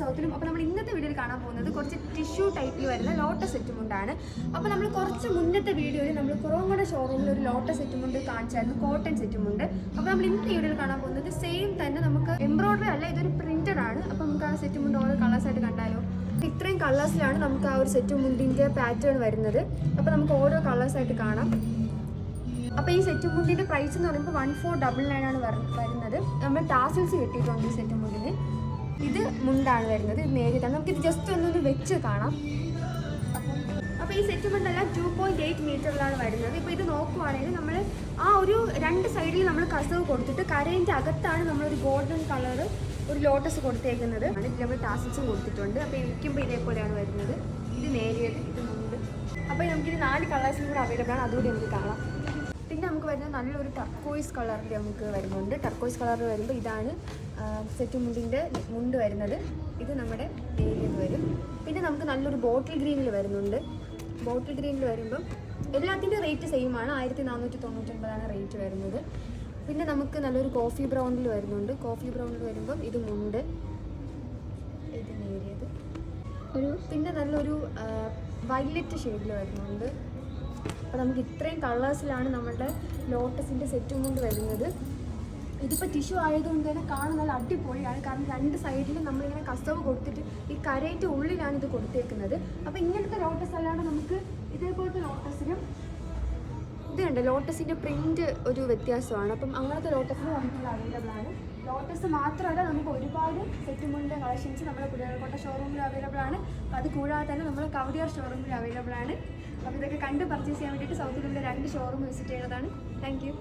സൗത്തിലും. അപ്പോൾ നമ്മൾ ഇന്നത്തെ വീഡിയോയിൽ കാണാൻ പോകുന്നത് കുറച്ച് ടിഷ്യൂ ടൈപ്പിൽ വരുന്ന ലോട്ടസ് സെറ്റ് മുണ്ടാണ്. അപ്പോൾ നമ്മൾ കുറച്ച് മുന്നത്തെ വീഡിയോയിൽ നമ്മൾ കുറവങ്ങടെ ഷോറൂമിൽ ഒരു ലോട്ടസ് സെറ്റ് മുണ്ട് കാണിച്ചായിരുന്നു, കോട്ടൺ സെറ്റ് മുണ്ട്. അപ്പോൾ നമ്മൾ ഇന്നത്തെ വീഡിയോയിൽ കാണാൻ പോകുന്നത് സെയിം തന്നെ, നമുക്ക് എംബ്രോയ്ഡറി അല്ല, ഇതൊരു പ്രിന്റഡ് ആണ്. അപ്പോൾ നമുക്ക് ആ സെറ്റ് മുണ്ട് ഓരോ കളേഴ്സായിട്ട് കണ്ടാലോ. ഇത്രയും കളേഴ്സിലാണ് നമുക്ക് ആ ഒരു സെറ്റ് മുണ്ടിൻ്റെ പാറ്റേൺ വരുന്നത്. അപ്പോൾ നമുക്ക് ഓരോ കളേഴ്സായിട്ട് കാണാം. അപ്പോൾ ഈ സെറ്റ് മുണ്ടിൻ്റെ പ്രൈസ് എന്ന് പറയുമ്പോൾ 1499 ആണ് വരുന്നത്. നമ്മൾ ടാസിൽസ് കിട്ടിയിട്ടുണ്ട് ഈ സെറ്റ് മുണ്ടിന്. ഇത് മുണ്ടാണ് വരുന്നത്, ഇത് നേരിട്ടാണ്. നമുക്കിത് ജസ്റ്റ് ഒന്നൊന്ന് വെച്ച് കാണാം. അപ്പോൾ ഈ സെറ്റ് മുണ്ടെല്ലാം 2.8 മീറ്ററിലാണ് വരുന്നത്. ഇപ്പോൾ ഇത് നോക്കുവാണെങ്കിൽ നമ്മൾ ആ ഒരു രണ്ട് സൈഡിൽ നമ്മൾ കസവ് കൊടുത്തിട്ട് കരേൻ്റെ അകത്താണ് നമ്മളൊരു ഗോൾഡൻ കളർ ഒരു ലോട്ടസ് കൊടുത്തേക്കുന്നത്. ഇതിൽ നമ്മൾ ടാസിൽസും കൊടുത്തിട്ടുണ്ട്. അപ്പോൾ ഇരിക്കുമ്പോൾ ഇതേപോലെയാണ് വരുന്നത്. ഇത് നേരിയത്, ഇത് മുണ്ട്. അപ്പോൾ നമുക്കിത് 4 കളേഴ്സിലും കൂടെ അവൈലബിൾ ആണ്, അതുകൂടി നമുക്ക് കാണാം. പിന്നെ നമുക്ക് വരുന്നത് നല്ലൊരു ടർക്കോയിസ് കളറിൽ നമുക്ക് വരുന്നുണ്ട്. ടർക്കോയിസ് കളറിൽ വരുമ്പോൾ ഇതാണ് സെറ്റ് മുണ്ടിൻ്റെ മുണ്ട് വരുന്നത്. ഇത് നമ്മുടെ ഏരിയയിൽ വരും. പിന്നെ നമുക്ക് നല്ലൊരു ബോട്ടിൽ ഗ്രീനിൽ വരുന്നുണ്ട്. ബോട്ടിൽ ഗ്രീനിൽ വരുമ്പം എല്ലാത്തിൻ്റെ റേറ്റ് സെയിം ആണ്, 1499 റേറ്റ് വരുന്നത്. പിന്നെ നമുക്ക് നല്ലൊരു കോഫി ബ്രൗണിൽ വരുന്നുണ്ട്. കോഫി ബ്രൗണിൽ വരുമ്പം ഇത് മുണ്ട്, ഇത് നേരിയത് പിന്നെ നല്ലൊരു വയലറ്റ് ഷെയ്ഡിൽ വരുന്നുണ്ട്. അപ്പോൾ നമുക്ക് ഇത്രയും കളേഴ്സിലാണ് നമ്മളുടെ ലോട്ടസിൻ്റെ സെറ്റും കൊണ്ട് വരുന്നത്. ഇതിപ്പോൾ ടിഷ്യൂ ആയതുകൊണ്ട് തന്നെ കാണാൻ നല്ല അടിപൊളിയാണ്. കാരണം രണ്ട് സൈഡിലും നമ്മളിങ്ങനെ കസവ് കൊടുത്തിട്ട് ഈ കരയിട്ട് ഉള്ളിലാണ് ഇത് കൊടുത്തേക്കുന്നത്. അപ്പോൾ ഇങ്ങനത്തെ ലോട്ടസ് അല്ലാണ്ട് നമുക്ക് ഇതേപോലത്തെ ലോട്ടസിനും ഇത് കണ്ട് ലോട്ടസിൻ്റെ പ്രിൻറ്റ് ഒരു വ്യത്യാസമാണ്. അപ്പം അങ്ങനത്തെ ലോട്ടസിന് നമുക്ക് അവൈലബിൾ ആണ്. ലോട്ടസ് മാത്രമല്ല, നമുക്ക് ഒരുപാട് സെറ്റുമുണ്ടിൻ്റെ കളക്ഷൻസ് നമ്മുടെ കുടിയാലക്കോട്ട ഷോറൂമിൽ അവൈലബിൾ ആണ്. അപ്പോൾ അത് കൂടാതെ തന്നെ നമ്മുടെ കവടിയാർ ഷോറൂമിൽ അവൈലബിൾ ആണ്. അപ്പോൾ ഇതൊക്കെ കണ്ട് പർച്ചേസ് ചെയ്യാൻ വേണ്ടിയിട്ട് സൗത്ത് ഇന്ത്യയിലെ 2 ഷോറൂം വിസിറ്റ് ചെയ്യുന്നതാണ്. Thank you.